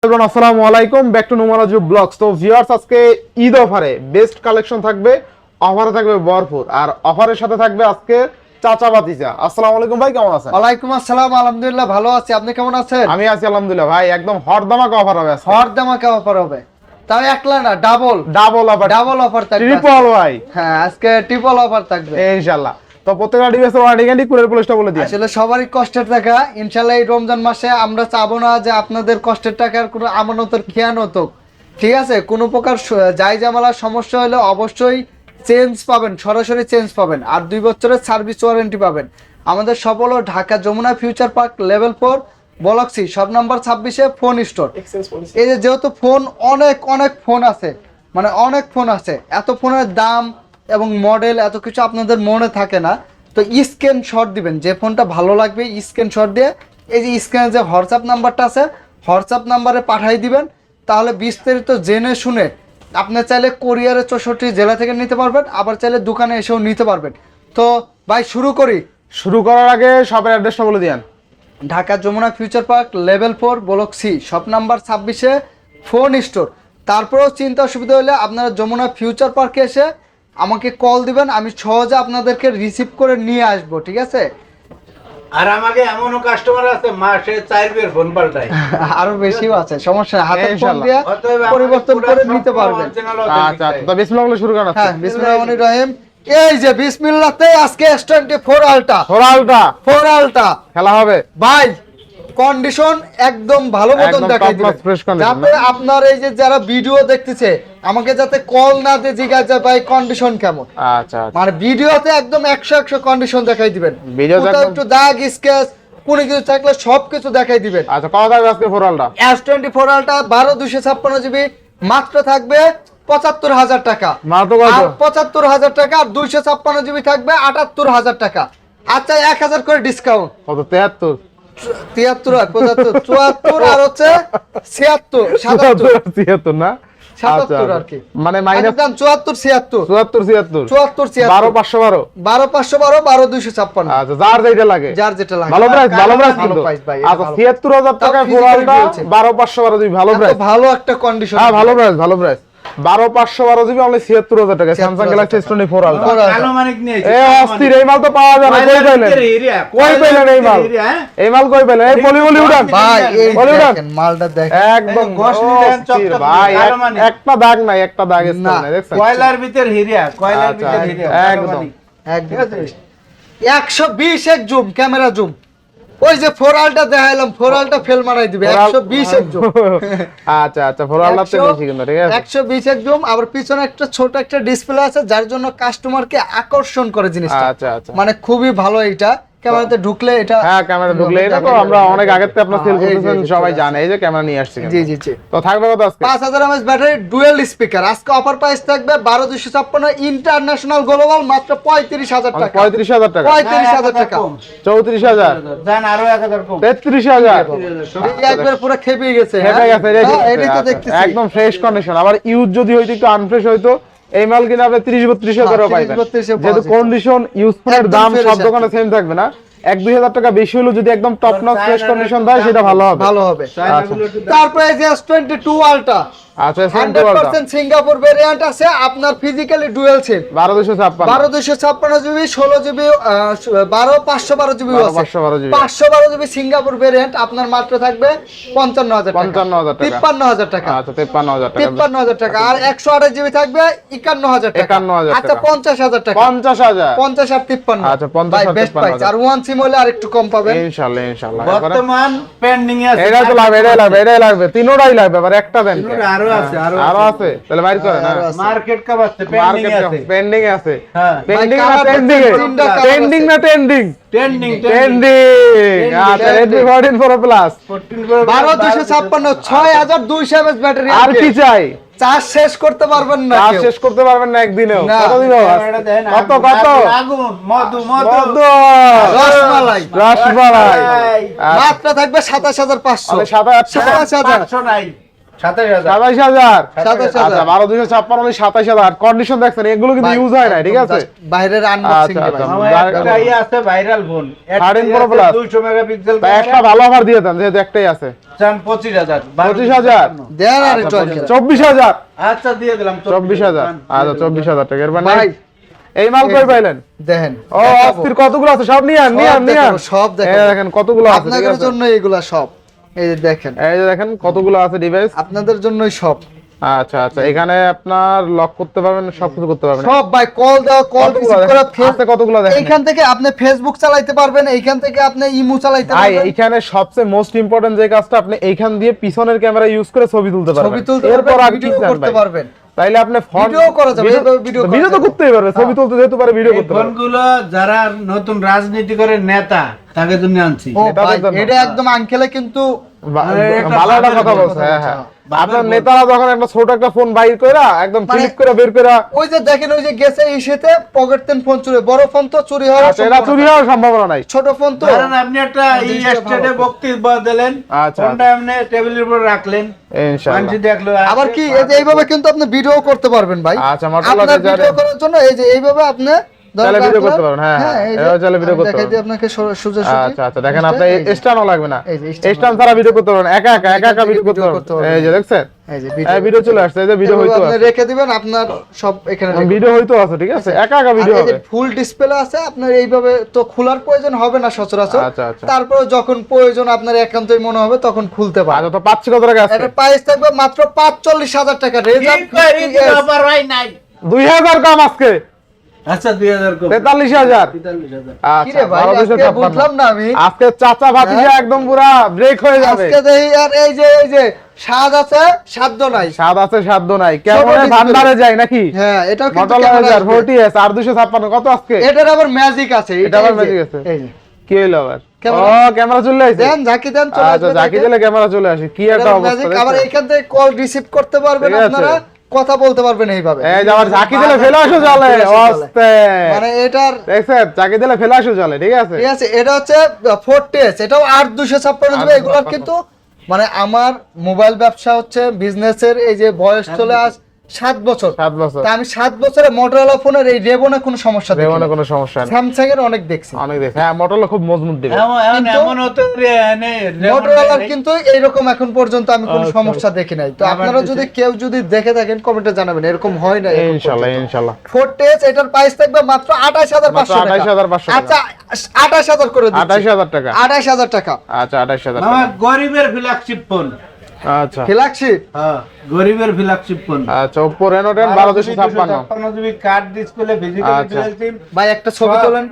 আসসালামু আলাইকুম, back to নুমারাজু blogs. তো ভিউয়ার্স, আজকে ঈদ অফারে বেস্ট কালেকশন থাকবে, অফারে থাকবে ভরপুর, আর অফারের সাথে থাকবে আজকে চাচা ভাতিজা। আসসালামু আলাইকুম ভাই, কেমন আছেন? ওয়ালাইকুম আসসালাম, আলহামদুলিল্লাহ ভালো আছি। আপনি কেমন আছেন? আমি আছি আলহামদুলিল্লাহ ভাই। একদম হট ধামাকা অফার হবে আজকে। হর ধামাকা অফার হবে, তাও একলা না, ডাবল ডাবল অফার থাকবে, ট্রিপল ভাই। হ্যাঁ, আজকে ট্রিপল অফার থাকবে ইনশাআল্লাহ। তো প্রত্যেকটা ডিভাইসের ওয়ারেন্টি গ্যারান্টি কুরিয়ার পুলিশটা বলে দিই। আসলে সবারই কষ্টের টাকা, ইনশাআল্লাহ এই রমজান মাসে আমরা চাবো না যে আপনাদের কষ্টের টাকার কোনো আমানতের খেয়ানত হোক। ঠিক আছে, কোনো প্রকার যাই জামালার সমস্যা হলে অবশ্যই চেঞ্জ পাবেন, সরাসরি চেঞ্জ পাবেন, আর 2 বছরের সার্ভিস ওয়ারেন্টি পাবেন। আমাদের সফল Dhaka Jamuna future park level 4 block C সব নাম্বার 26-এ ফোন স্টোর। এই যে যেহেতু ফোন অনেক ফোন আছে, মানে অনেক ফোন আছে, এত ফোনের দাম এবং মডেল এত কিছু আপনাদের মনে থাকে না। তো স্ক্রিনশট দিবেন, যে ফোনটা ভালো লাগবে স্ক্রিনশট দিয়ে এই যে স্ক্রিনে যে হোয়াটসঅ্যাপ নাম্বারটা আছে, হোয়াটসঅ্যাপ নাম্বারে পাঠিয়ে দিবেন। তাহলে বিস্তারিত জেনে শুনে আপনি চাইলে কোরিয়ারে 64 জেলা থেকে নিতে পারবেন, আবার চাইলে দোকানে এসেও নিতে পারবেন। তো ভাই শুরু করি। শুরু করার আগে শপের অ্যাড্রেসটা বলে দিন। Dhaka Jamuna future park level 4 block C shop number 26-এ ফোন স্টোর। তারপরেও চিন্তা অসুবিধা হলে আপনারা যমুনা ফিউচার পার্কে এসে আমাকে কল দিবেন, আমি সহজে আপনাদেরকে রিসিভ করে নিয়ে আসবো। ঠিক আছে, আর আমাকে এমনও কাস্টমার আছে মাসে 4 বের ফোন পাল্টায়। আরো বেশিও আছে, সমস্যা নেই, হাতের ফোন ইনশাআল্লাহ। দিয়ে অতএব আমাদের পরিবর্তন পুরা করে সব নিতে পারবেন। original আচ্ছা authentic আচ্ছা, তো বিসমিল্লাহ বলে শুরু করা। হ্যাঁ, বিসমিল্লাহির রহমানির রহিম। এই যে বিসমিল্লাহতে আজকে S24 আলট্রা, সোরালটা 4 আলট্রা খেলা হবে ভাই, কন্ডিশন একদম ভালো মতন একদম দেখাই top দিবেন, notch fresh condition, যাতে আপনার এই যে যারা ভিডিও দেখতেছে আমাকে যাতে কল না দিয়ে জিজ্ঞাসা ভাই কন্ডিশন কেমন। আচ্ছা আচ্ছা, মানে ভিডিওতে একদম 100 কন্ডিশন দেখাই দিবেন, ভিডিওতে কোথাও একদম- একটু দাগ স্কেচ কোনো কিছু থাকলে সবকিছু দেখাই দিবেন। আচ্ছা কত থাকবে আজকে সোরালটা? S24 আলট্রা 12 256 জিবি মাত্র থাকবে 75,000 টাকা, মাত্র কত? আর 75,000 টাকা, আর 256 জিবি থাকবে 78,000 টাকা। আচ্ছা 1,000 করে ডিসকাউন্ট, কত 73? 73 আর 75 74 আর হচ্ছে 76 77 73 না? 77 আর কি, মানে মাইনাস একদম 74 76 74 76 74 12 76 512 12 256। আচ্ছা, যার যেটা লাগে। যার যেটা লাগে, ভালো প্রাইস ভালো কিন্তু। price ভাই, এটা আচ্ছা ভালো। 76000 টাকা তাও ফোরালটা physically দিয়েছে। 12 512 দিবি, ভালো এত প্রাইস। ভালো একটা কন্ডিশন, হ্যাঁ, ভালো প্রাইস 12 512 দিবি অনলি 76000 টাকা স্যামসাং গ্যালাক্সি S24 আলট্রা। কালো মানিক নিয়ে এ অস্থির, এই মাল তো পাওয়া যায় না। কই পাইলেন? কই পাইলেন এই মাল? এই মাল কই পাইলেন? এই বলি উড়ান ভাই এই বলি উড়ান। দেখেন মালটা দেখেন, একদম ঘষনি দেন অস্থির চকচক ভাই, কালো মানিক। একটা দাগ নাই, একটা দাগ না। স্থান নাই, দেখছেন? কয়লার ভিতর হিরিয়া, কয়লার আচ্ছা, ভিতর হিরিয়া, একদম। একদম 120 এক জুম, ক্যামেরা জুম। ওই যে ফোরালটা দেখাইলাম, ফোরালটা ফেল মারাই দিবে, 120 এক জুম। আচ্ছা আচ্ছা, ফোরালটা বেশি কিন্তু, ঠিক আছে? 120 এক জুম, আবার পিছনে একটা ছোট একটা ডিসপ্লে আছে যার জন্য কাস্টমারকে আকর্ষণ করে জিনিসটা। আচ্ছা আচ্ছা, মানে খুবই ভালো এটা, ক্যামেরাতে ঢুকলে এটা, হ্যাঁ ক্যামেরা ঢুকলে এটা তো আমরা অনেক আগে থেকে আপনার সেল করতেছেন, সবাই জানে। এই যে ক্যামেরা নিয়ে আসছে কিন্তু। জি জি জি। তো থাকবে কত আজকে? 5000 mAh ব্যাটারি, ডুয়েল স্পিকার। আজকে অফার প্রাইস থাকবে 12 256 ইন্টারন্যাশনাল গ্লোবাল মাত্র 35,000 টাকা। 35,000 টাকা, 35,000 টাকা, 34,000, জান আরো 1000 কম। 33,000। এই একবার পুরো খেপে গেছে। হেঁটে গেছে, রেডি। হ্যাঁ, এটাই তো দেখতেছি। একদম ফ্রেশ কন্ডিশন। আবার ইউজ যদি হইতো, একটু আনফ্রেশ হইতো, এই মাল কিনা আপনি 30-32,000 হ্যাঁ, পাইবেন। 30-32,000 পাওয়া যেহেতু যেত। কন্ডিশন ইউজফুলের একদম দাম fresh সব আছে। দোকানে সেম থাকবে না, 1-2,000 টাকা বেশি হলো যদি একদম টপ নচ ফ্রেশ কন্ডিশন দেয় সেটা ভালো হবে। ভালো হবে। চায়নাগুলো একটু দাম। তারপরে এই যে S22 আলট্রা আচ্ছা 100% সিঙ্গাপুর ভেরিয়েন্ট আছে, আপনার physically dual SIM. 12,256, 12 256 GB, 16 GB, 12 512 GB আছে। 512 GB 512 জিবি সিঙ্গাপুর ভেরিয়েন্ট আপনার মাত্র থাকবে 55,000 টাকা, 55,000 টাকা। 53,000 টাকা, আচ্ছা 53,000 টাকা, 53,000 টাকা। আর 128 জিবি থাকবে 51,000 টাকা। 51,000 আচ্ছা টাকা। 50,000 টাকা, 50,000। 50 আর 53। আচ্ছা, 50 ভাই আর বেস্ট 53,000 প্রাইস, আর ওয়ান সিম হলে আর একটু কম পাবেন। ইনশাআল্লাহ ইনশাআল্লাহ। বর্তমান পেন্ডিং এ আছে। এটা তো লাগবে, এটাই লাগবে, তিনোটাই লাগবে, আবার একটা দেন। এগুলো আরো আছে, আরো আছে, তাহলে বাইর করেন। আরো আছে। মার্কেট কাপ আছে, পেন্ডিং মার্কেট আছে। পেন্ডিং আছে, হ্যাঁ, পেন্ডিং ভাই, না কালার পেন্ডিং, তিনটা কালার পেন্ডিং আছে। না টেন্ডিং, ট্রেন্ডিং পেন্ডিং। আচ্ছা Redmi 14 Pro Plus 12 256 6200 mAh battery. আর কি চাই? চার্জ শেষ করতে পারবেন না কাজ কেউ। শেষ করতে পারবেন না একদিনেও। না। কত দিন কত কত? আগুন মধু মধু মধু, রসমালাই রসমালাই। এই, আচ্ছা, মাত্র থাকবে 27,500, তাহলে 7,800, 27,000, 500 নাই 27,000 27,000 27,000 আচ্ছা 12,256 27,000 কন্ডিশন দেখছেন এগুলো কিন্তু ইউজ হয় না ঠিক আছে বাইরের আনবক্সিং আচ্ছা, ডিভাইস আচ্ছা। মামা একটা ইয়ে আছে viral phone 13 Pro Plus 200 megapixel ভাই একটা ভালো অফার দিয়ে দেন যেহেতু একটাই আছে 25,000 25,000 দেন আর আচ্ছা, একটু 24,000 আচ্ছা দিয়ে দিলাম 24,000 আচ্ছা 24,000 টাকা এর মানে ভাই এই মাল কই পাইলেন দেখেন ও অস্থির কতগুলো আছে সব নিয়ে আন নিয়ে আন নিয়ে আন সব দেখাবো। এই দেখেন কতগুলো আছে ঠিক আপনাদের আছে জন্য এগুলা সব এই যে দেখেন এই যে দেখেন কতগুলো আছে ডিভাইস আপনাদের জন্যই সব আচ্ছা আচ্ছা এখানে আপনার লক করতে পারবেন সবকিছু করতে পারবেন সব ভাই কল দাও কল কতগুলো রিসিভ করা দেখেন? আছে কতগুলো দেখেন এইখান থেকে আপনি ফেসবুক চালাইতে পারবেন এইখান থেকে আপনি ইমো চালাইতে ভাই পারবেন এইখানে সবচেয়ে মোস্ট ইম্পর্টেন্ট যে কাজটা আপনি এইখান দিয়ে পিছনের ক্যামেরা ইউজ করে ছবি তুলতে পারবেন ছবি তুলতে এরপর পারবেন আর কি ভিডিও চান করতে ভাই? পারবেন তাইলে আপনি ফোন ভিডিও করা যাবে, এইভাবে ভিডিও করা ভিডিও তো যাবে। করতেই পারবে ছবি তুলতে যেহেতু পারে ভিডিও এই করতে পারবে ফোনগুলো যারা নতুন রাজনীতি করে নেতা তাকে জন্য আনছি ও নেতাদের ভাই জন্য। এটা একদম আঙ্কেলে কিন্তু একটা ভালো একটা কথা ভাবের বলছে হ্যাঁ হ্যাঁ ভাবের আপনার বলছে। নেতারা যখন একটা ছোট একটা ফোন বাইর করে একদম মানে- ক্লিক করে বের করে ওই যে দেখেন ওই যে গেছে ইসেতে পকেটতেন ফোন চুরি বড় ফোন তো চুরি হওয়ার আচ্ছা, এটা চুরি হওয়ার সম্ভাবনা নাই ছোট ফোন তো ধরেন আপনি একটা এই জিনিসটা স্টেটে ভালো। বক্তব্য দিলেন আচ্ছা, ফোনটা আপনি টেবিলের উপর রাখলেন ইনশাআল্লাহ মানুষ দেখলো আবার কি এই যে এইভাবে কিন্তু আপনি ভিডিও করতে পারবেন ভাই আচ্ছা, Motorola আপনার তে যারা- ভিডিও করার জন্য এই যে এইভাবে আপনি চাইলে video করতে পারবেন, হ্যাঁ, হ্যাঁ, এই যে এভাবে চাইলে video আমি করতে দেখাই দিই পারবেন। আপনাকে সোজা আচ্ছা আচ্ছা দেখেন আপনি স্ট্যান্ডও লাগবে না এই যে stand স্ট্যান্ড ছাড়া ভিডিও করতে পারবেন একা একা এখান থেকে ভিডিও করতে video করতে পারবেন পারবেন। এই যে দেখছেন এই যে এই ভিডিও চলে আসছে এই যে ভিডিও হইতো আপনি রেখে দিবেন আপনার সব এখানে রেখে ভিডিও হইতো আছে ঠিক আছে একা একা ভিডিও আর এই যে হবে ফুল ডিসপ্লে আছে আপনার এইভাবে তো খোলার প্রয়োজন হবে না সচরাচর আচ্ছা, আচ্ছা। তারপরে যখন প্রয়োজন আপনার একান্তই মনে হবে তখন খুলতে পারেন আচ্ছা তো পাচ্ছি কত টাকা আছে এটা প্রাইস থাকবে মাত্র 45,000 টাকা রেজাল্ট 2000 কম আজকে আচ্ছা 2000 কম 43,000 43,000 কি রে আচ্ছা ভাই আজকে 1256 বুঝলাম না আমি আজকে চাচা ভাতিজা একদম পুরা ব্রেক হয়ে যাবে আজকে দেখি আর এই যে স্বাদ আছে সাধ্য নাই স্বাদ আছে সাধ্য নাই কেমন display। ভান্ডারে যায় নাকি হ্যাঁ এটাও কিন্তু Motorola ক্যামেরা 40s আর 256 কত আজকে এটার আবার ম্যাজিক আছে এটা আবার এই যে, magic আছে। এই যে কি হইলো আবার ক্যামেরা। ও ক্যামেরা চলে আসছে দেন ঝাঁকি দেন চলে আচ্ছা আসবে জাকি দেখেন। দিলে ক্যামেরা চলে আসে কি একটা অবস্থা ম্যাজিক আবার দেখছেন? এইখান থেকে কল রিসিভ করতে পারবেন ঠিক আছে। আপনারা কথা বলতে পারবেন এইভাবে এই যে আবার ঝাঁকি দিলে ফেলে আসো জলে ফেলে আসো জলে। অস্তে মানে এটার দেখছেন ঝাঁকি দিলে ফেলে আসো জলে ঠিক আছে ঠিক আছে এটা হচ্ছে 4টেস এটাও 8256 জিবি এগুলোর কিন্তু মানে আমার মোবাইল ব্যবসা হচ্ছে বিজনেসের এই যে বয়স চলে 7 বছর 7 বছর তা আমি 7 বছরে Motorola ফোনের এই রেবনে কোনো সমস্যা দেখি দেওয়ানো না কোনো সমস্যা নেই স্যামসাং এর অনেক দেখছি অনেক দেখ হ্যাঁ Motorola খুব মজবুত দিবে কিন্তু- এমন হতে Motorola কিন্তু এইরকম এখন পর্যন্ত আমি কোনো আচ্ছা। সমস্যা দেখি নাই তো আবার আপনারা দিছে। যদি কেউ যদি দেখে থাকেন কমেন্টে জানাবেন এরকম হয় না ইনশাআল্লাহ ইনশাআল্লাহ 4টেস এটার প্রাইস থাকবে মাত্র 28,500 টাকা 28,500 টাকা। আচ্ছা 28,000 করে দিচ্ছি 28,000 টাকা 28,000 টাকা আচ্ছা 28,000 মামা টাকা গরিবের ফ্ল্যাগশিপ ফোন আচ্ছা ফ্ল্যাগশিপ হ্যাঁ গরিবের ফ্ল্যাগশিপ ফোন আচ্ছা Oppo Reno 10 1256 1256 GB card display physical আচ্ছা। ডিসপ্লে সিম ভাই একটা ছবি সব- তোলেন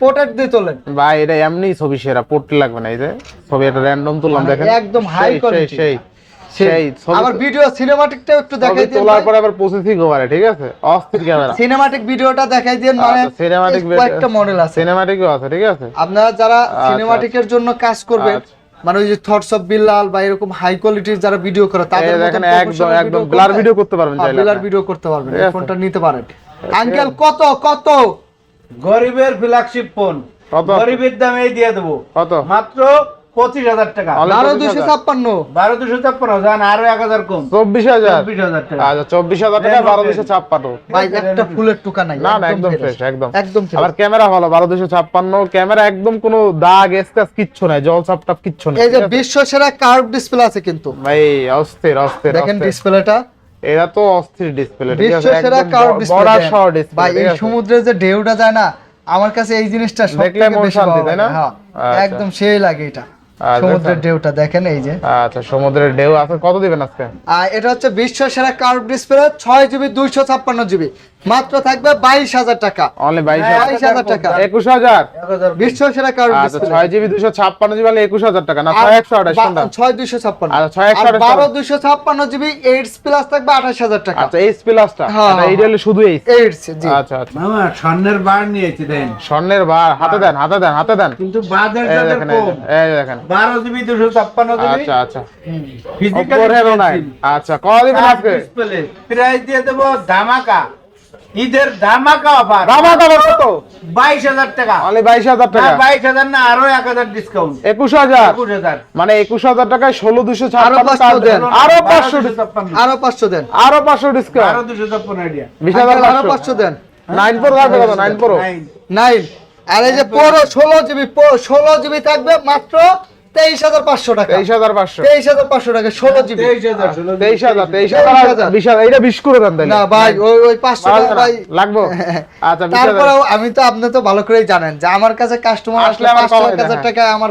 পোর্ট্রেট দিয়ে তোলেন ভাই এটা এমনি ছবি সেরা পড়তে লাগবে না এই যে ছবি এটা র্যান্ডম তুললাম মানে দেখেন একদম high quality। সেই ছবি আবার ভিডিও সিনেমাটিকটাও একটু দেখাই দিন তোলার পরে আবার প্রসেসিং ওভারে ঠিক আছে অস্থির ক্যামেরা সিনেমাটিক ভিডিওটা দেখাই দিন মানে সিনেমাটিক কয়েকটা মডেল আছে সিনেমাটিকও আছে ঠিক আছে আপনারা যারা সিনেমাটিকের জন্য কাজ করবেন আচ্ছা। মানে ওই যে থটস অফ বিল্লাল বা এরকম হাই কোয়ালিটির যারা ভিডিও করে তাদের এই মতন দেখেন professional একদম video ব্লার করলে- ভিডিও করতে পারবেন হ্যাঁ, চাইলে ব্লার আপনি। ভিডিও করতে পারবেন ঠিক এই আছে। ফোনটা নিতে পারেন আঙ্কেল কত কত গরিবের ফ্ল্যাগশিপ ফোন কত? গরিবের দামে দিয়ে দেবো কত মাত্র 25,000 টাকা Only 12,256 12,256 জান আরো 1000 কম 24,000 24,000 টাকা আচ্ছা 24,000 টাকা 12,256 ভাই একটা ফুলের টুকা নাই না না একদম ফ্রেশ একদম একদম fresh। আবার ক্যামেরা ভালো 12,256 ক্যামেরা একদম কোনো দাগ স্ক্র্যাচ কিচ্ছু নাই জল চাপটাপ কিচ্ছু নাই এই যে ঠিক আছে? বিশ্ব সেরা কার্ভ ডিসপ্লে আছে কিন্তু ভাই অস্থির অস্থির দেখেন অস্থির। ডিসপ্লেটা এটা তো অস্থির ডিসপ্লে ঠিক বিশ্ব আছে সেরা একদম কার্ভ ডিসপ্লে বড় শর্ট ডিসপ্লে ভাই এই সমুদ্রে যে ঢেউটা যায় না আমার কাছে এই জিনিসটা দেখলে সবথেকে মন বেশি শান্তি, ভালো তাই না? লাগে। হ্যাঁ আচ্ছা। একদম সেই লাগে এটা আচ্ছা, সমুদ্রের আচ্ছা। ঢেউটা দেখেন এই যে আচ্ছা সমুদ্রের ঢেউ আছে কত দিবেন আজকে আর এটা হচ্ছে বিশ্ব সেরা কার্ভ ডিসপ্লে 6GB 256GB মাত্র থাকবে 22,000 টাকা অনলি 22,000 টাকা 21,000 1000 বিশ্ব সেরা কার্ভ আচ্ছা ডিসপ্লে 6GB 256GB 21,000 টাকা না 6128 কোনটা 6256 আচ্ছা, 6128 আর 12,256GB 8 প্লাস থাকবে 28,000 টাকা আচ্ছা এইচ প্লাসটা হ্যাঁ, এটা এইটা হলো শুধু এইচ 8 জি আচ্ছা আচ্ছা মামা স্বর্ণের বার নিয়েছি দেন স্বর্ণের বার হাতে দেন হাতে দেন হাতে দেন কিন্তু বাজার এই যাদের দেখেন এই কম দেখেন, এই দেখেন 12GB 256GB আচ্ছা আচ্ছা ফিজিক্যাল Oppo Reno 9 আচ্ছা কত দিবেন আজকে ডিসপ্লে প্রাইস দিয়ে দেব ধামাকা ঈদের ধামাকা অফার দামা দাম কত 22,000 টাকা। অনলি 22,000 টাকা 22,000 না, আরো 1,000 ডিসকাউন্ট। 21,000 21,000 মানে 21,000 টাকায় 16,256 আরো 500 দেন। আরো 500 আরো 500 দেন, আরো 500 ডিসকাউন্ট আরো 256 আইডিয়া। 20,000 আরো 500 দেন। 9 প্রো থাকবে কত 9 প্রো 9 আর এই যে পুরো 16 জিবি থাকবে মাত্র 23,500 টাকা। 23,500 23,500 টাকা 16 জিবি। 23,000 23,000 20,000 এইটা 20 করে দেন তাইলে না ভাই, ওই 500 টাকা ভাই লাগবো আচ্ছা 20,000 তারপরেও আমি তো, আপনি তো ভালো করেই জানেন যে আমার কাছে কাস্টমার আসলে আসলে আমার কমাই 5,000 দেয়, টাকা আমার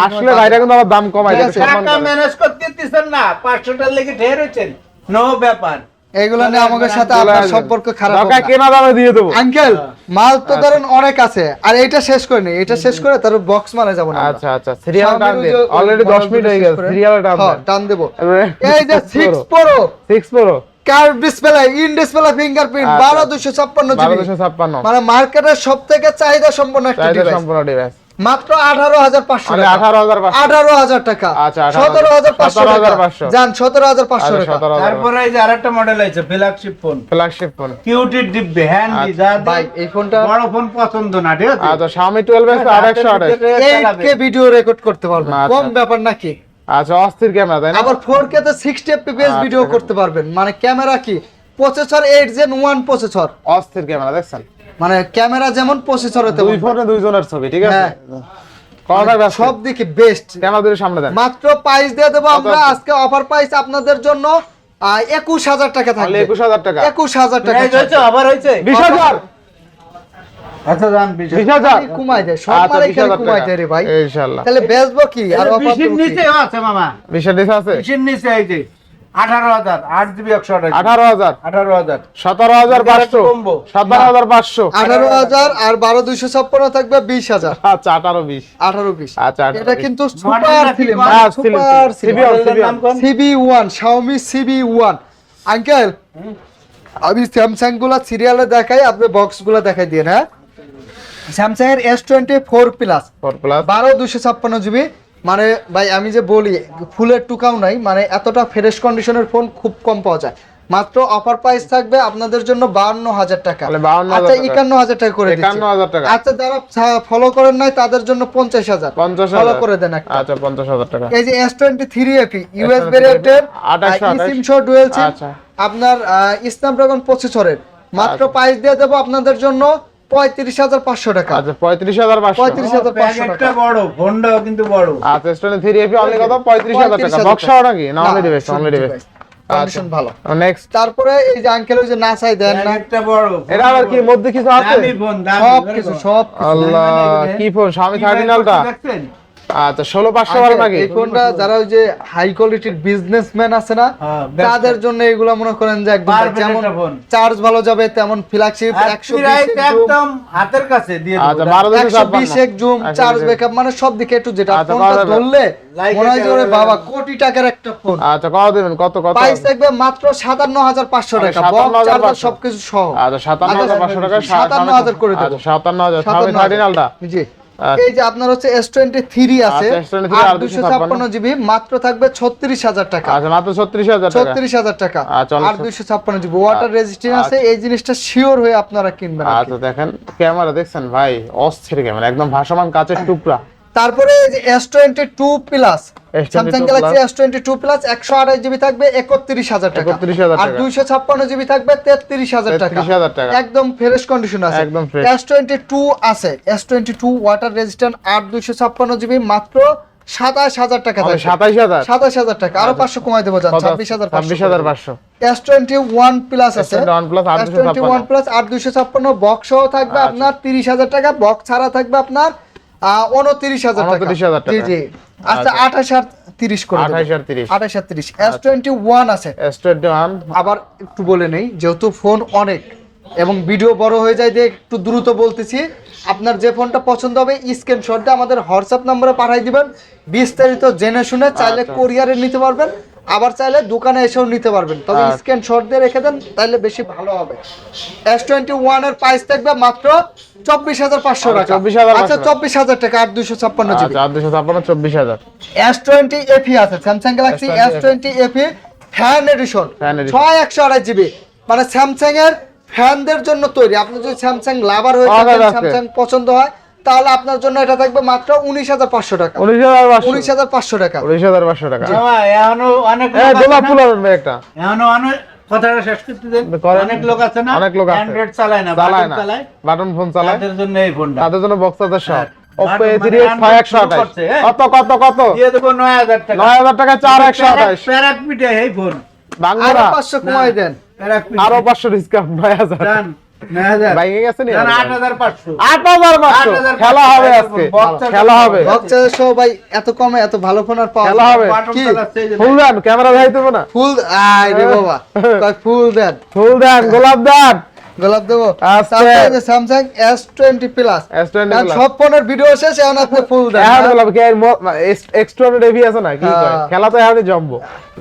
আসলে ভাইরা কিন্তু আবার দাম কমাই ঠিক দেয় আছে। সম্মান টাকা করে। ম্যানেজ করতে দিতেছেন না, 500 টাকা লেগে ঢের হয়েছেন, নো ব্যাপার। এগুলো নিয়ে আমাদের সাথে চলে আপনার আসবেন। সম্পর্ক খারাপ দরকার হবে না। কেনা দামে দিয়ে দেবো আঙ্কেল মাল তো ধরেন অনেক আছে, আর এটা শেষ করে নেই, এটা শেষ করে তার বক্স মারা যাবো না আমরা। আচ্ছা আচ্ছা সিরিয়াল টান Xiaomi-র দিন ওই যে অলরেডি 10 মিনিট হয়ে গেছে শেষ করে। সিরিয়াল টান হ্যাঁ, দেন টান দেবো। এবারে এই যে 6 Pro 6 pro curve display, in display fingerprint, আচ্ছা। 12,256 জিবি, 1256 মানে মার্কেটের সবথেকে চাহিদা সম্পন্ন একটা চাহিদা ডিভাইস। সম্পূর্ণ ডিভাইস মাত্র 18,500 মানে টাকা। 18,500 18,000 টাকা। আচ্ছা, 17,500 টাকা। 17,500 যান 17,500 আচ্ছা টাকা। 17,000 তারপরে এই যে আরেকটা মডেল আছে ফ্ল্যাগশিপ ফোন, ফ্ল্যাগশিপ ফোন কিউটি ডিব্বে হ্যান্ডি, যা ভাই এই ফোনটা বড় ফোন পছন্দ না, ঠিক আছে? আচ্ছা Xiaomi 12 আছে 828 8K ভিডিও রেকর্ড করতে পারবেন, আচ্ছা। কম ব্যাপার নাকি? আচ্ছা অস্থির ক্যামেরা তাই না আবার 4K তে 60 fps আচ্ছা। ভিডিও করতে পারবেন, মানে ক্যামেরা কি প্রসেসর 8 Gen 1 প্রসেসর, অস্থির ক্যামেরা দেখছেন মানে ক্যামেরা যেমন প্রসেসর হতে দুই ফোনে দুইজনের ছবি ঠিক আছে হ্যাঁ। কতটা ব্যস্ত সব দিকে বেস্ট। ক্যামেরা দুটো সামনে দেন মাত্র প্রাইস দিয়ে দেবো আমরা আজকে, অফার প্রাইস আপনাদের জন্য 21,000 টাকা তাহলে থাকবে। 21,000 টাকা 21,000 টাকা প্রাইস হয়েছে, আবার হয়েছে। 20,000 আচ্ছা জান 20,000 20,000 কমাই দেয়, সব আচ্ছা, মালাই খালি 20,000 কমাই টাকা। দেয় রে ভাই। ইনশাআল্লাহ তাহলে বেচবো কি আর অফার 20 দেবো কি? নিচেও আছে মামা, 20 এর নিচে আছে 20 নিচে এই যে 18,000 8GB 128 18,000 18,000 17,500 কমবো। 17,500 18,000 আর 12,256 থাকবে 20,000। আচ্ছা 18-20 18-20 আচ্ছা, 18-20 এটা কিন্তু মডেলটা সুপার কি ফিল্ম, বল? হ্যাঁ, সুপার CBR মডেলের নাম কোন? CB1 Xiaomi CB1 আঙ্কেল আমি স্যামসাং গুলা সিরিয়ালে দেখাই, আপনি বক্স গুলা দেখাই দিয়ে হ্যাঁ। স্যামসাং এর S24 প্লাস 4 প্লাস 12,256 জিবি, মানে ভাই আমি যে বলি ফুলের টুকাও নাই, মানে এতটা ফ্রেশ কন্ডিশনের ফোন খুব কম পাওয়া যায়। মাত্র অফার প্রাইস থাকবে আপনাদের জন্য 52,000 টাকা। তাহলে 52,000 আচ্ছা টাকা। 51,000 টাকা করে দিচ্ছি। 51,000 টাকা। আচ্ছা যারা ফলো করেন নাই তাদের জন্য 50,000 50,000 ফলো করে দেন একটা। আচ্ছা 50,000 টাকা এই যে S23 FE ইউএস S23 ভেরিয়েন্টের 2828 eSIM সহ ডুয়াল সিম, আচ্ছা। আপনার স্ন্যাপড্রাগন প্রসেসরের, মাত্র আচ্ছা। প্রাইস দিয়ে দেবো আপনাদের জন্য 35,500 টাকা। আচ্ছা 35,500 35,500 প্যাকেটটা টাকা। বড়, ফোনটাও কিন্তু বড়। আচ্ছা S23 FE অনলি কত 35,000 টাকা 35,000 বক্সাও নাকি না অনলি না, ডিভাইস অনলি শুধু ডিভাইস কন্ডিশন ভালো। নেক্সট তারপরে এই যে আঙ্কেল ওই যে নাসাই দেন না, প্যাকেটটা বড়, এটা আবার কি মধ্যে কিছু আছে দামি ফোন, দামি, সব very কিছু good। সব কিছু। আল্লাহ কি ফোন Xiaomi 13 আলট্রা দেখছেন? আচ্ছা 16,500 ভালো নাকি এই ফোনটা যারা ওই যে হাই কোয়ালিটির বিজনেসম্যান আছে না, হ্যাঁ, ব্যবসা। তাদের জন্য এগুলো মনে করেন যে একদম Perfect যেমন একটা ফোন। চার্জ ভালো যাবে তেমন ফ্ল্যাগশিপ আর 120 প্রাইস একদম হাতের কাছে দিয়ে দেবো। আচ্ছা 12,256 120 জুম চার্জ ব্যাকআপ, মানে সব দিকে একটু যেটা আচ্ছা, ফোনটা কত দেবে? ধরলে Like মনে হয় যে এটা ওরে হবে। বাবা কোটি টাকার একটা ফোন। আচ্ছা কত দিবেন কত কত প্রাইস থাকবে মাত্র 57,500 টাকা, বক্স 57,500 চার্জার সবকিছু সহ। আচ্ছা 57,500 টাকা 57,000 করে দেবো। আচ্ছা 57,000 Xiaomi 13 আলট্রা জি। আচ্ছা। এই যে আপনার হচ্ছে S23 আছে আচ্ছা, S23 আর আর 256 জিবি, মাত্র থাকবে 36,000 টাকা। আচ্ছা মাত্র 36,000 টাকা 36,000 টাকা আচ্ছা, আর 256 জিবি ওয়াটার রেজিস্ট্যান্স আছে, এই জিনিসটা শিওর হয়ে আপনারা কিনবেন আর কি। আচ্ছা দেখেন ক্যামেরা দেখছেন ভাই অস্থির ক্যামেরা একদম ভাসমান কাচের টুকরা তারপরে এই যে S22 plus S22 Samsung Galaxy S22 plus 128 GB থাকবে 31,000 টাকা, 31,000 আর টাকা। 256 জিবি থাকবে 33,000 টাকা, 33,000 টাকা। একদম ফ্রেশ কন্ডিশন আছে। একদম fresh। S22 আছে, S22 ওয়াটার রেজিস্ট্যান্ট আর 256 জিবি মাত্র 27,000 টাকা থাকবে। 27,000 27,000 টাকা, আরো 500 কমাই দেবো জান, 26,500 26,500 S21 প্লাস আছে, S21 plus আর 256 S21 প্লাস আর 256 বক্স সহ থাকবে আচ্ছা। আপনার 30,000 টাকা, বক্স ছাড়া থাকবে আপনার 29,000 টাকা। 29,000 টাকা। জি জি। আচ্ছা 28 আর 30 করে দেব। 28 আর 30 28 আর 30। S21 আছে, S21 আবার একটু বলে নেই যেহেতু ফোন অনেক এবং ভিডিও বড় হয়ে যায় দিয়ে একটু দ্রুত বলতেছি, আপনার যে ফোনটা পছন্দ হবে স্ক্রিনশট দিয়ে আমাদের হোয়াটসঅ্যাপ নম্বরে পাঠিয়ে দিবেন, বিস্তারিত জেনে শুনে চাইলে আচ্ছা। কোরিয়ারে নিতে পারবেন, আবার চাইলে দোকানে এসেও নিতে পারবেন, তবে আচ্ছা। স্ক্রিনশট দিয়ে রেখে দেন তাহলে বেশি ভালো হবে। S21 এর প্রাইস থাকবে মাত্র 24,500 টাকা। 24,500 আচ্ছা 24,000 টাকা আর 256 জিবি। আচ্ছা 256 24,000 S20 FE আছে, Samsung Galaxy S20 S20 FE fan addition Fan edition। 6128 GB, মানে স্যামসাং এর ফ্যানদের জন্য তৈরি। আপনি যদি স্যামসাং লাভার হয়ে থাকেন, স্যামসাং পছন্দ হয়, তাহলে আপনার জন্য এটা থাকবে মাত্র 19,500 টাকা। 19,500 টাকা। 19,500 টাকা। এখনো অনেক গোলাপ ফুল আনবে একটা। এখনো অনেক কথাটা শেষ করতে দেন। অনেক লোক আছে না, অনেক লোক আছে অ্যান্ড্রয়েড চালায় না, বাটন ফোন চালায়, তাদের জন্য এই ফোনটা, তাদের জন্য বক্স আছে সব। Oppo মানে A3s 6128 কত দিয়ে দেবো 9,000 টাকা। 9,000 টাকা 4128 প্যারাক পিঠে এই ফোন বাংলা। আরো 500 কমাই দেন, প্যারাক পিঠে আরো 500 ডিসকাউন্ট 9000 ডান 9,000 বাইকে গেছে নি 8,500 8,500 খেলা হবে আজকে, খেলা হবে বক্সের সহ ভাই। এত কমে এত ভালো ফোন আর পাওয়া খেলা যায় হবে। বাটন কি? চালাচ্ছে এই যে ফুল দেন, ক্যামেরা দেখাই দেবো না? ফুল আই রে বাবা, কয় ফুল দেন, ফুল দেন, গোলাপ দেন। গোলাপ দেবো। আজকে তারপরে যে স্যামসাং S20 প্লাস, S20 কারণ Plus। সব ফোনের ভিডিও শেষ, এখন আপনি ফুল দেন। এখন গোলাপ কি এক্সট্রা হেভি আছে না কি কয়? হ্যাঁ। খেলা তো এখনই জমবো।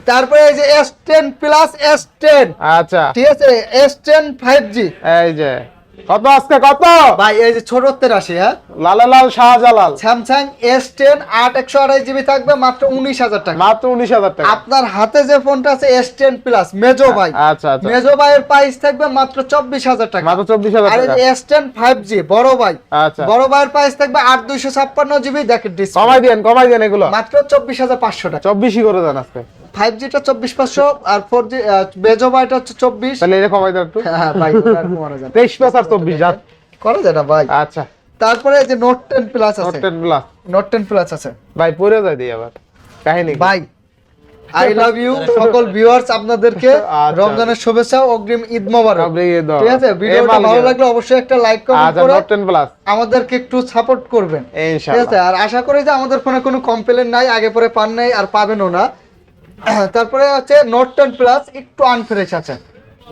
তারপরে এই যে S10 প্লাস S10, আচ্ছা ঠিক আছে, S10 5G এই যে কত আজকে কত? ভাই, এই যে ছোটত্বের আসে, হ্যাঁ, লালে লাল শাহজালাল স্যামসাং S10 8/128GB থাকবে মাত্র 19,000 টাকা। মাত্র 19,000 টাকা। আপনার হাতে যে ফোনটা আছে S10 প্লাস মেজো ভাই, আচ্ছা আচ্ছা মেজো ভাইয়ের প্রাইস থাকবে মাত্র 24,000 টাকা। মাত্র 24,000 আর এই টাকা। যে S10 5G বড় ভাই, আচ্ছা বড় ভাইয়ের প্রাইস থাকবে 8/256GB, দেখেন ডিসপ্লে কমাই দেন এগুলো মাত্র 24,500 টাকা। 24ই করে দেন আজকে। 5G টা 24,500 আর 4G মেজো ভাইটা হচ্ছে 24। তাহলে এটা কমাই দেন একটু। হ্যাঁ ভাই, আর কমানো যায় না। 23 প্লাস আর 24 যাক। করা যায় না ভাই। আচ্ছা তারপরে এই যে নোট 10 প্লাস নোট আছে, 10 প্লাস নোট 10 প্লাস আছে ভাই পরে যাই দিই আবার কাহিনী কি? ভাই। আই লাভ ইউ সকল ভিউয়ার্স, আপনাদেরকে আচ্ছা। রমজানের শুভেচ্ছা, অগ্রিম ঈদ মোবারক। আপনি ঈদ মোবারক। ঠিক আছে, ভিডিওটা ভালো লাগলে অবশ্যই একটা লাইক কমেন্ট আচ্ছা করে নোট 10 প্লাস আমাদেরকে একটু সাপোর্ট করবেন, ঠিক আছে। ইনশাআল্লাহ। আর আশা করি যে আমাদের ফোনে কোনো কমপ্লেইন নাই, আগে পরে পান নাই আর পাবেনও না। তারপরে হচ্ছে নোট 10 প্লাস একটু আনফ্রেশ আছে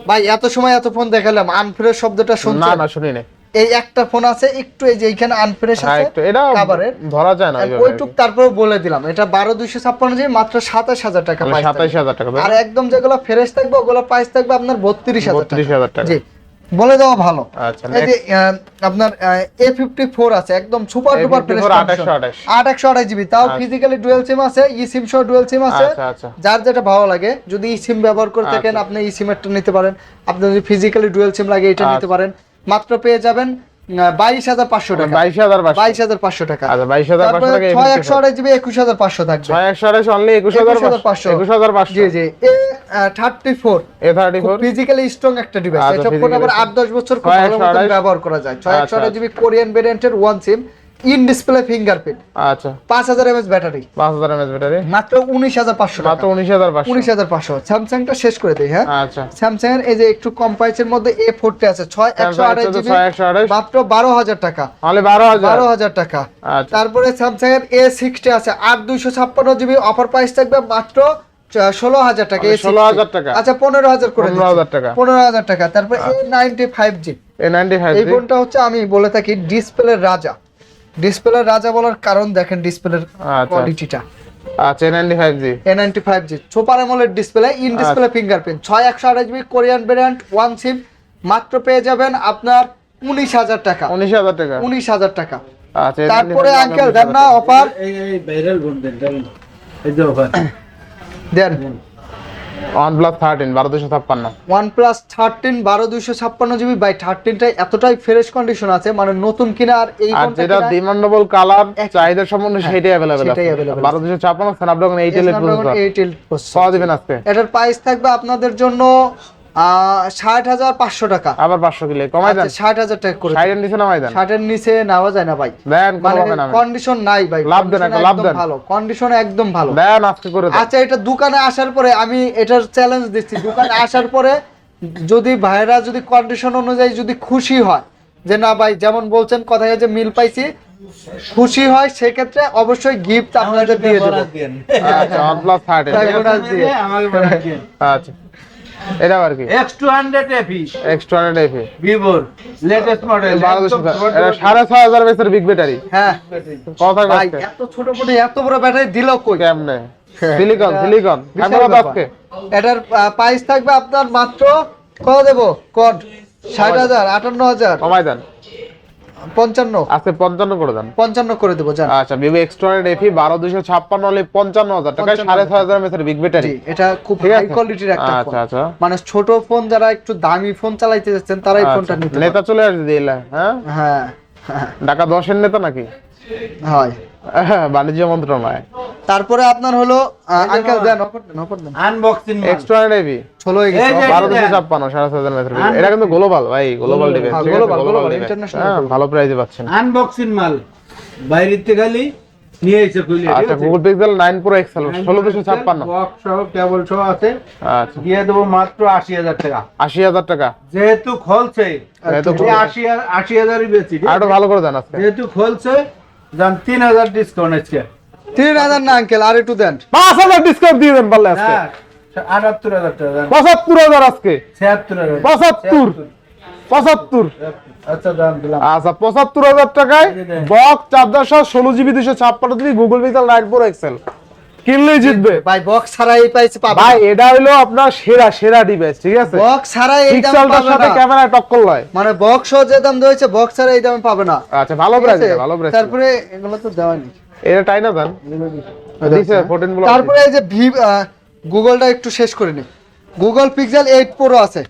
ভাই। এত সময় এত ফোন দেখালাম, আনফ্রেশ শব্দটা না শুনছেন? না শুনি না। এই একটা ফোন আছে একটু, এই যে এইখানে আনফ্রেশ হ্যাঁ আছে একটু এটা কভারের, ধরা যায় না ওইভাবে। ওইটুক তারপরে বলে দিলাম। এটা 12,256 মাত্র 27,000 টাকা মানে প্রাইস। 27,000 টাকা। আর একদম যেগুলো ফ্রেশ থাকবে ওগুলো প্রাইস থাকবে আপনার 32,000 টাকা। 32,000 টাকা। জি, বলে দেওয়া ভালো। আচ্ছা এই যে আপনার A54 আছে, একদম সুপার ডুপার ফ্রেশ, 828 8/128GB, তাও ফিজিক্যালি ডুয়াল সিম আছে, ই সিম সহ ডুয়াল সিম আছে। আচ্ছা আচ্ছা যার যেটা ভালো লাগে, যদি ই সিম ব্যবহার করে থাকেন আপনি ই সিমেরটা নিতে পারেন, আপনি যদি ফিজিক্যালি ডুয়াল সিম লাগে এটা নিতে পারেন। মাত্র পেয়ে যাবেন 22,500 টাকা। 22,500 22,500 টাকা। আচ্ছা 22,500 টাকা। 6/128GB 21,500 থাকবে। 6/128 অনলি 21,500 21,500 জি জি। A34 A34 ফিজিক্যালি স্ট্রং একটা ডিভাইস। আচ্ছা, এটা ফোন আবার 8-10 বছর খুব ভালো মতো 628 ব্যবহার করা যায়। 6/128GB আচ্ছা। কোরিয়ান ভেরিয়েন্টের one SIM, in display fingerprint, আচ্ছা 5000 mAh ব্যাটারি, 5000 mAh ব্যাটারি মাত্র 19,500 টাকা। মাত্র 19,500 19,500। স্যামসাংটা শেষ করে দেই, হ্যাঁ। আচ্ছা স্যামসাং এর এই যে একটু কম প্রাইসের মধ্যে A40 আছে, 6/128GB 6/128 মাত্র 12,000 টাকা। অনলি 12,000 12,000 টাকা। আচ্ছা তারপরে স্যামসাং এর A60 আছে, 8/256GB, অফার প্রাইস থাকবে মাত্র 16,000 টাকা। মানে 16,000 টাকা। আচ্ছা 15,000 করে দিচ্ছি। 15,000 টাকা। 15,000 টাকা। তারপর A95G, A95 এই ফোনটা হচ্ছে আমি বলে থাকি ডিসপ্লের রাজা। ডিসপ্লের রাজা বলার কারণ দেখেন ডিসপ্লের আচ্ছা কোয়ালিটিটা। আচ্ছা A95G A95G super AMOLED display, in display fingerprint, 6/128GB Korean variant one SIM, মাত্র পেয়ে যাবেন আপনার 19,000 টাকা। 19,000 টাকা 19,000 টাকা। আচ্ছা তারপরে আঙ্কেল দেন না অফার, এই ভাইরাল ফোন দেন, এই যে অফার দেন। OnePlus 13 12,256 OnePlus 13 12,256GB বাই 13টা এতটাই ফ্রেশ কন্ডিশন আছে, মানে নতুন কিনা আর এই আর ফোনটা যেটা কিনা ডিমান্ডেবল কালার চাহিদা সম্পূর্ণ সেটাই अवेलेबल আছে সেটাই available 12,256 Snapdragon 8 এর প্রসেসর 8 প্রসেসর। পাওয়া দিবেন আজকে এটার প্রাইস থাকবে আপনাদের জন্য 60,500 টাকা। আবার 500 কিলো কমাই দেন। আচ্ছা, 60,000 টাকা করে 60 এর নিচে নামাই দেন। 60 এর নিচে নেওয়া যায় না ভাই, দেন মানে কমাবে না কন্ডিশন নাই ভাই। লাভ দেন, condition একটা লাভ একদম দেন। ভালো, কন্ডিশন একদম ভালো। দেন আজকে করে দেন। আচ্ছা, এটা দোকানে আসার পরে আমি এটার চ্যালেঞ্জ দিচ্ছি, দোকানে আসার পরে যদি ভাইরা যদি কন্ডিশন অনুযায়ী যদি খুশি হয় যে না ভাই যেমন বলছেন কথায় যে মিল পাইছি, খুশি হয়, সেক্ষেত্রে অবশ্যই গিফট আপনাদের দিয়ে দেব। আচ্ছা OnePlus 13 তাই বোনাস দিয়ে। আমাকে বলা দেন। আচ্ছা এটা আর কি X200 FE X200 FE ভিভোর লেটেস্ট মডেল, এটা 6,500 mAh বিগ ব্যাটারি হ্যাঁ কথা ভাই, কইতে এত ছোট ফোনে এত বড় ব্যাটারি দিল কই? কেমনে সিলিকন বিশাল ক্যামেরা ব্যাপার। আজকে এটার প্রাইস থাকবে আপনার মাত্র কত দেব কোড 60,000 58,000। কমাই দেন 55 আজকে 55 করে দেন। 55 করে দেবো জান। আচ্ছা ভিভো এক্সট্রয়েড এফি 12256 হলে 55000 টাকায় 6500 এমএএইচ বিগ ব্যাটারি। জি, এটা খুব ঠিক হাই আছে? কোয়ালিটির একটা ফোন। আচ্ছা আচ্ছা। মানে ছোট ফোন যারা একটু দামি ফোন চালাইতে যাচ্ছেন তারা এই ফোনটা নিতে নেতা পারেন। চলে আসবে দিলা, হ্যাঁ হ্যাঁ ঢাকা 10 এর নেতা নাকি? হয়। হ্যাঁ, বাণিজ্য মন্ত্রণালয়। তারপরে আপনার হলো আঙ্কেল দেন অফার দেন। আনবক্সিং এক্সট্রয়েড এফি ষোলো হয়ে গেছে। এই যে- 12256 6500 এমএএইচ। এটা কিন্তু গ্লোবাল ভাই, গ্লোবাল ডিভাইস। হ্যাঁ, ঠিক আছে, global, global global, device. international হ্যাঁ, ভালো প্রাইসে পাচ্ছেন। আনবক্সিং মাল বাইরেতে খালি নিয়ে এসে খুলে আচ্ছা Google Pixel 9 Pro XL 16256। Box সহ কেবল সহ আছে, আচ্ছা দিয়ে দেবো মাত্র 80000 টাকা। 80000 টাকা। যেহেতু খোলছে যেহেতু এই 80000ই বেশি, ঠিক আর একটু আছে? ভালো করে দেন আজকে। যেহেতু খোলছে যান 3000 ডিসকাউন্ট আছে। 3000 না আঙ্কেল, আর একটু দেন। 5000 ডিসকাউন্ট দিয়ে দেন পারলে আজকে। হ্যাঁ 78000 টাকা দেন। 75000 আজকে। 76000 75 75। আচ্ছা দাম দিলাম। আচ্ছা 75000 টাকায় বক্স চার্জার সহ 16GB 256GB Google Pixel 9 Pro Excel কিনলেই জিতবে। ভাই বক্স ছাড়া এই প্রাইসে পাবেন ভাই এটা হলো আপনার সেরা ডিভাইস, ঠিক আছে? বক্স ছাড়া এই দাম পিক্সেলটার পাবে সাথে না। ক্যামেরা টক্কর লয়। মানে বক্স যে দাম দিয়েছে বক্স ছাড়া এই দামে পাবে না। আচ্ছা ভালো ঠিক প্রাইস, আছে? ভালো প্রাইস। তারপরে এগুলো তো দেওয়া নেই। এটা টাই না দেন। দিছে 14 ব্লক। তারপরে এই যে গুগলটা একটু শেষ করে নি। গুগল পিক্সেল 8 প্রো আছে।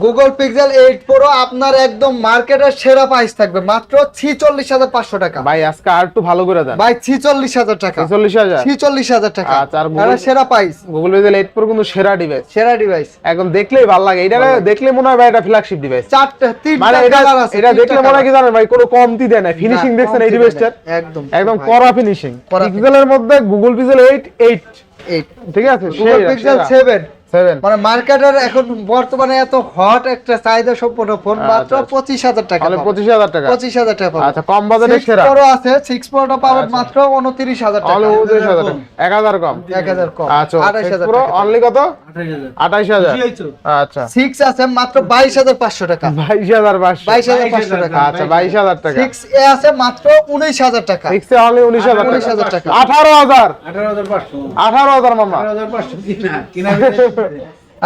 গুগল পিক্সেল 8 প্রো আপনার একদম মার্কেটের সেরা প্রাইস থাকবে মাত্র 46500 টাকা। ভাই আজকে আর একটু ভালো করে দেন। ভাই 46000 টাকা। 44000। 46000 টাকা। আচ্ছা, আর এটা সেরা প্রাইস, গুগল পিক্সেল 8 প্রো কিন্তু সেরা ডিভাইস। সেরা ডিভাইস। একদম দেখলেই ভালো লাগে। এটা দেখলে মনে হয় ভাই এটা ফ্ল্যাগশিপ ডিভাইস। তিনটা মানে এটা কালার আছে। এটা দেখলে মনে হয় কি জানেন ভাই, কোনো কমতি দেয় না। ফিনিশিং না, দেখছেন এই কমতি ডিভাইসটার? দেয় না। একদম একদম ভাই। কড়া ফিনিশিং। কড়া পিক্সেলের মধ্যে গুগল পিক্সেল 8 8 ঠিক আছে? গুগল পিক্সেল 7 7 মানে মার্কেটের এখন বর্তমানে এত হট একটা চাহিদা সম্পন্ন ফোন মাত্র 25000 টাকা। তাহলে 25000 টাকা। 25000 টাকা পাবেন। আচ্ছা কম বাজেটের সেরা। 6 Pro আছে, 6 Proটা পাবেন মাত্র 29000 টাকা। অনলি 29000 টাকা। 1000 কম। 1000 কম। আচ্ছা 28000 পুরো টাকা। অনলি কত? 28000 28000। বুঝি হইছো? আচ্ছা 6 আছে মাত্র 22500 টাকা। 22500। 22500 টাকা। আচ্ছা 22000 টাকা। 6A আছে মাত্র 19000 টাকা। 6 এ অনলি 19000 টাকা। 19000 টাকা। 18000। 18500 18000 মামা। 18500 কিনা ভিতরে।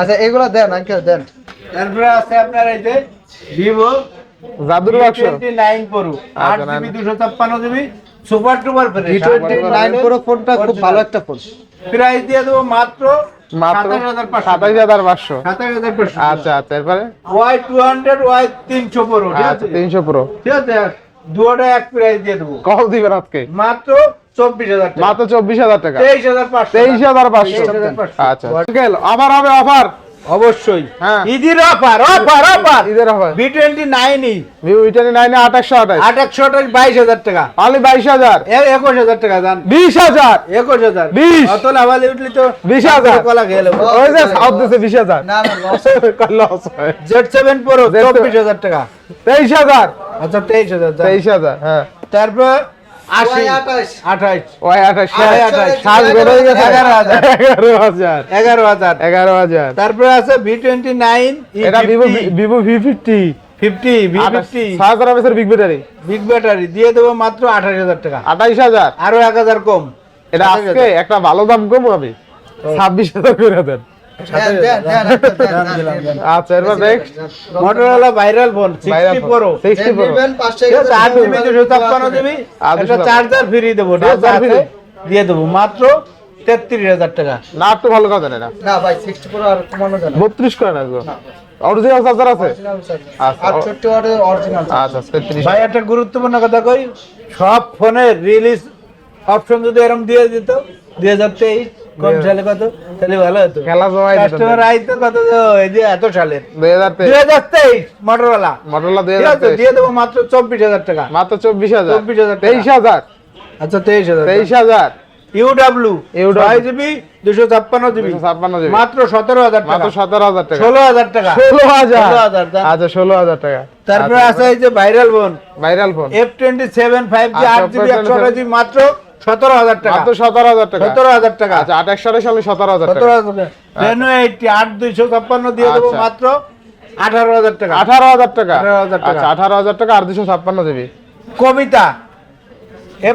আচ্ছা এগুলা দেন আঙ্কেল দেন। তারপরে আছে আপনার এই যে ভিভো জাদুর বাক্স। 29 প্রো আচ্ছা, 8GB 256GB super টুপার fresh. V29 Pro ফোনটা খুব ভালো একটা ফোন। প্রাইস দিয়ে দেবো মাত্র মাত্র 27500 27500। 27500। আচ্ছা এরপরে Y200 Y300 প্রো, ঠিক আচ্ছা আছে? 300 প্রো। ঠিক আছে, দুটোটা এক প্রাইস দিয়ে দেবো কত দিবেন আজকে? মাত্র 24000 টাকা। মাত্র 24000 টাকা। 23500 23500। 23500 আচ্ছা আঙ্কেল আবার হবে অফার। অবশ্যই হ্যাঁ। ঈদের অফার অফার ঈদের অফার। V29 ভিভো V29 এ 2828 2800 22000 টাকা। অনলি 22000। 21000 টাকা দান। 20000। 21000 20 অত লাভালে উঠলি তো 20000 কলা খেয়ে নেবো। ওই যে সাউথ দেশে 20000। না না লস। লস হয়। Z7 Pro 24000 টাকা। 23000। আচ্ছা 23000 দান। 23000 হ্যাঁ। তারপর 80 Y28 28 ওই 28 28 সাজ বের হয়ে গেছে 11000 11000 11000 11000। তারপরে আছে V29 এটা Vivo V50 50 V50 6000 mAh big battery big battery দিয়ে দেবো মাত্র 28000 টাকা। 28000। আরো 1000 কম। এটা আজকে একটা ভালো দাম কম হবে 26000 করে দেন। দেন দেন। আচ্ছা এরপর next Motorola viral phone 60 Pro 60 pro. নেবেন 500 ঠিক আছে, 8GB 256GB একটা চার্জার ফ্রি দেবো, ঠিক আছে? Charger free। দিয়ে দেবো মাত্র 33000 টাকা। না একটু ভালো কথা দেন এটা না ভাই 60 Pro আর কমানো যায় না। 32 করে না অরিজিনাল চার্জার আছে। আচ্ছা 68 ওয়াটের অরিজিনাল। আচ্ছা 33। ভাই একটা গুরুত্বপূর্ণ কথা কই, সব ফোনের রিলিজ অপশন যদি এরকম দিয়ে দিত 2023 কোন সালে কত তাহলে ভালো হতো। খেলা জমাই দিত। কাস্টমার আইতো কত এই যে এত সালের 2023 2023 মোটরোলা, মডেলটা ঠিক আছে? 2023 দিয়ে দেবো মাত্র 24000 টাকা। মাত্র 24000 24000 টাকা। 23000 আচ্ছা 23000 23000 UW UW 6GB 256GB 256 মাত্র 17000 টাকা। মাত্র 17000 টাকা। 16000 টাকা। 16000 16000 দাম। আচ্ছা 16000 টাকা। তারপরে আছে এই যে viral phone viral phone F27 5G আচ্ছা, 8GB 128GB মাত্র 17000 টাকা। মাত্র 17000 টাকা। 17000 টাকা। আচ্ছা 28 সালে 17000 টাকা। 17000 টাকা। Reno 80 8256 দিয়ে দেবো আচ্ছা। মাত্র 18000 টাকা। 18000 টাকা। 18,000 টাকা। আচ্ছা 18000 টাকা আর 256 জিবি। কবিতা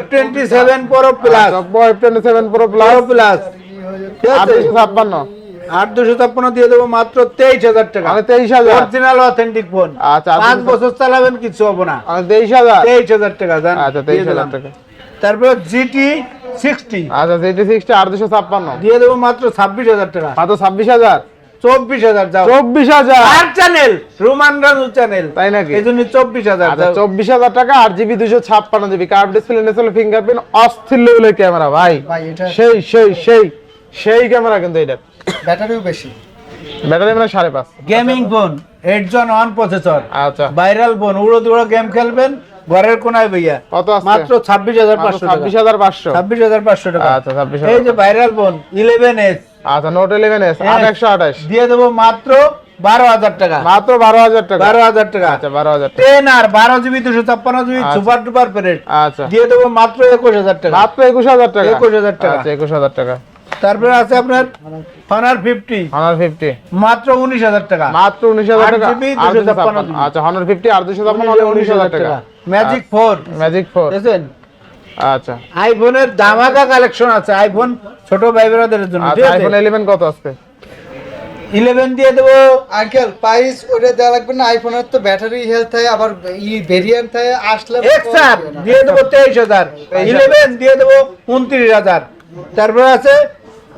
F27 Pro Plus F27 Pro Plus Pro Plus, ঠিক আর আছে? 256 8,256 দিয়ে দেবো মাত্র 23,000 টাকা। মানে 23,000 অরিজিনাল অথেন্টিক ফোন। আচ্ছা, 5 বছর চালাবেন, কিছু হবে না। মানে 23,000 23,000 টাকা জান। আচ্ছা, 23,000 টাকা। তারপর GT 60 আচ্ছা, GT 60 8,256 দিয়ে দেবো মাত্র 26,000 টাকা। মাত্র 26,000 24,000 যাও। 24,000 আর চ্যানেল রোমান রাজু চ্যানেল, তাই নাকি? এই জন্য 24,000 আচ্ছা, যাও। 24,000 টাকা 8GB 256GB curve display nacelle fingerprint অস্থির লেভেলের ক্যামেরা ভাই। ভাই এটা সেই সেই সেই সেই ক্যামেরা কিন্তু এটা। ব্যাটারিও বেশি। ব্যাটারি মানে 5.5। গেমিং ফোন 8 জন 1 প্রসেসর, আচ্ছা, ভাইরাল ফোন, উড়ো দুড়ো গেম খেলবেন ঘরের কোনায় ভাইয়া। কত আছে? মাত্র 26,500 টাকা। 26,500 26,500 টাকা। আচ্ছা, 26,000 এই যে ভাইরাল ফোন 11s আচ্ছা, নোট 11s 8/128 দিয়ে দেবো মাত্র 12,000 টাকা। মাত্র 12,000 টাকা। 12,000 টাকা। আচ্ছা, 12,000 টাকা। 10 আর 12GB 256GB আচ্ছা। সুপার ডুপার প্যারেট আচ্ছা, দিয়ে দেবো মাত্র 21,000 টাকা। মাত্র 21,000 টাকা। 21,000 টাকা। আচ্ছা, 21,000 টাকা। তারপরে আছে আপনার Honor 50 Honor 50 মাত্র 19,000 টাকা। মাত্র 19,000 টাকা। 8GB 856 আচ্ছা, Honor 50 856 হলে 19,000 টাকা। ম্যাজিক 4 ম্যাজিক 4 দেখেন, আচ্ছা, আইফোনের ধামাকা কালেকশন আছে, আইফোন ছোট ভাই বোনদের জন্য। ঠিক আচ্ছা, আছে? আইফোন 11 কত আছে? 11 দিয়ে দেবো আঙ্কেল প্রাইস ওটা দেওয়া লাগবে না। আইফোনের তো ব্যাটারি হেলথ হয়, আবার ভেরিয়েন্ট হয়, আসলে এক্সআর দিয়ে দেবো 23,000। 11 দিয়ে দেবো 29,000। তারপরে আছে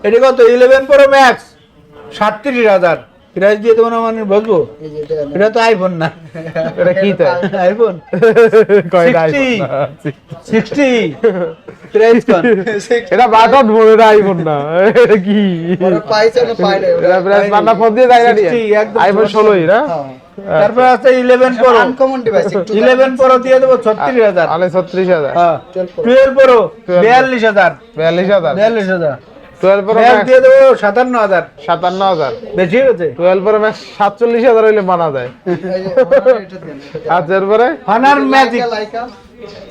এটি কত 11 প্রো ম্যাক্স 37,000 প্রাইস দিয়ে দেবো না, মানে বুঝবো এটা তো আইফোন না, এটা কি তাই? আইফোন কয়টা 60 আইফোন? 60 প্রাইস কোন এটা বাটন ফোন, এটা আইফোন না। এটা কি? প্রাইস না পাই না এটা প্রাইস বাটন ফোন দিয়ে যায় না দিয়ে? 60 একদম আইফোন 16 না? তারপর আছে 11 প্রো। আনকমন ডিভাইস একটু 11 প্রো দিয়ে দেবো 36,000। আলে 36,000 হ্যাঁ 12 প্রো 42,000। 42,000 42,000 12 প্রো ম্যাক্স ম্যাক্স দিয়ে দেবো 57,000। 57,000 বেশি হয়েছে। 12 প্রো ম্যাক্স 47,000 হইলে মানা যায়। আচ্ছা, এরপরে Honor magic,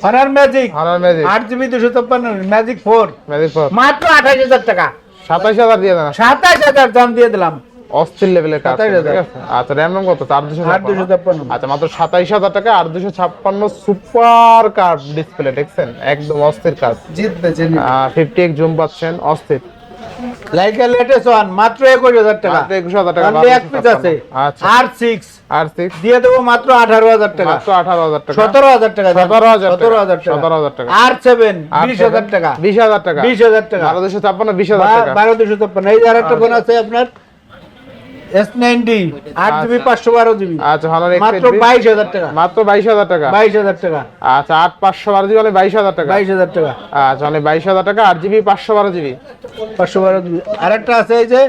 Honor magic Honor Magic 8GB 256 magic 4 magic 4 মাত্র 28,000 টাকা। 27,000 দিয়ে দেন। 27,000 দাম দিয়ে দিলাম। অস্থির লেভেলের কাজ। 27,000 ঠিক আছে। আচ্ছা, র‍্যাম রম কত? 8,256 আচ্ছা, মাত্র 27,000 টাকা 8,256 সুপার কার্ভ ডিসপ্লে দেখছেন, একদম অস্থির কাজ। জিতবে জেনে 50x জুম পাচ্ছেন, অস্থির। লাইকা লেটেস্ট ওয়ান মাত্র 21,000 টাকা। মাত্র 21,000 টাকা। Only এক পিস আছে। আচ্ছা, R6 R6 দিয়ে দেবো মাত্র 18,000 টাকা। মাত্র 18,000 টাকা। 17,000 টাকা। 17,000 17,000 টাকা। R7 20,000 টাকা। 20,000 টাকা। 20,000 টাকা। 1256 20,000 টাকা। 12,256। এই যে আরেকটা ফোন আছে আপনার S90 8GB 512GB আচ্ছা, Honor X মাত্র 22,000 টাকা। মাত্র 22,000 টাকা। 22,000 টাকা। আচ্ছা, 8/512 হলে 22,000 টাকা। 22,000 টাকা। আচ্ছা, মানে 22,000 টাকা 8GB 512GB। 512GB। আরেকটা আছে এই যে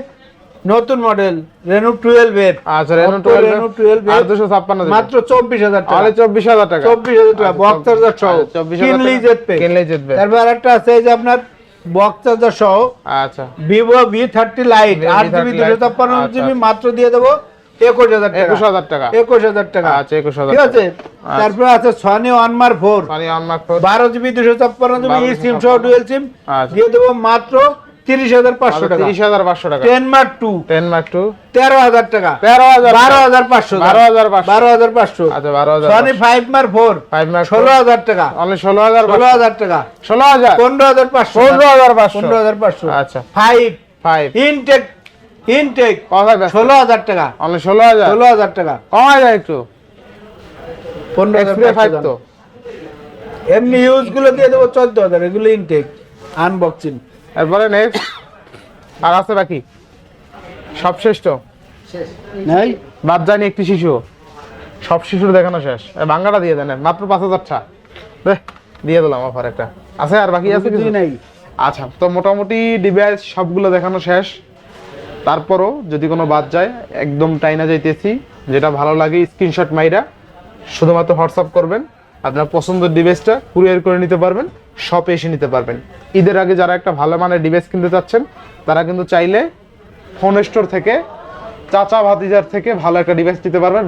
নতুন মডেল Reno 12 এর। আচ্ছা, Reno Oppo 12 Reno 12 এর 856 মাত্র 24,000 টাকা। আরে 24,000 টাকা। 24,000 টাকা বক্স চার্জার সহ। 24,000 কিনলেই টাকা। জিতবে। কিনলেই জিতবে। তারপর আরেকটা আছে এই যে আপনার বক্স চার্জার সহ আচ্ছা, Vivo V30 Lite V30 8GB Lite, 256GB আচ্ছা। মাত্র দিয়ে দেবো 21,000 টাকা। 21,000 টাকা। 21,000 টাকা। আচ্ছা, 21,000 ঠিক আছে। আচ্ছা। তারপর আছে Sony Onmar 4 Sony Onmark 4 12GB 256GB সিম সহ ডুয়াল সিম আচ্ছা। দিয়ে দেবো মাত্র 30,500 টাকা। 30,500 টাকা। 10 Mark 2 10 Mark 2 13,000 টাকা। 13,000 12,500 12,500 12,500 আচ্ছা, 12,000 Sony 5 Mark 4 5 Mark 16,000 টাকা। অনলি 16,000 16,000 টাকা। 16,000 15,500 15,500 15,500 আচ্ছা, 5 5 ইনটেক কথা বেশ 16,000 টাকা। অনলি 16,000 16,000 টাকা। কমায় যায় একটু। 15,500 Xperia 5 তো এমনি ইউজ গুলো দিয়ে দেবো 14,000 এগুলো ইনটেক আনবক্সিং। এরপরে নেক্সট আর আছে বাকি সব শেষ তো? নাই বাদ জানি একটি শিশু, সব শিশুর দেখানো শেষ। বাংলাটা দিয়ে দেন মাত্র 5,000 টা দিয়ে দিলাম অফার একটা। আছে আর বাকি আছে কিছু? নাই। আচ্ছা, তো মোটামুটি ডিভাইস সবগুলো দেখানো শেষ। তারপরও যদি কোনো বাদ যায় একদম টাইনা যাইতেছি, যেটা ভালো লাগে স্ক্রিনশট মাইরা শুধুমাত্র হোয়াটসঅ্যাপ করবেন, আপনার পছন্দের ডিভাইসটা কুরিয়ার করে নিতে পারবেন, শপে এসে নিতে পারবেন। ঈদের আগে যারা একটা ভালো মানের ডিভাইস কিনতে চাচ্ছেন তারা কিন্তু চাইলে ফোন স্টোর থেকে, চাচা ভাতিজার থেকে ভালো একটা ডিভাইস নিতে পারবেন।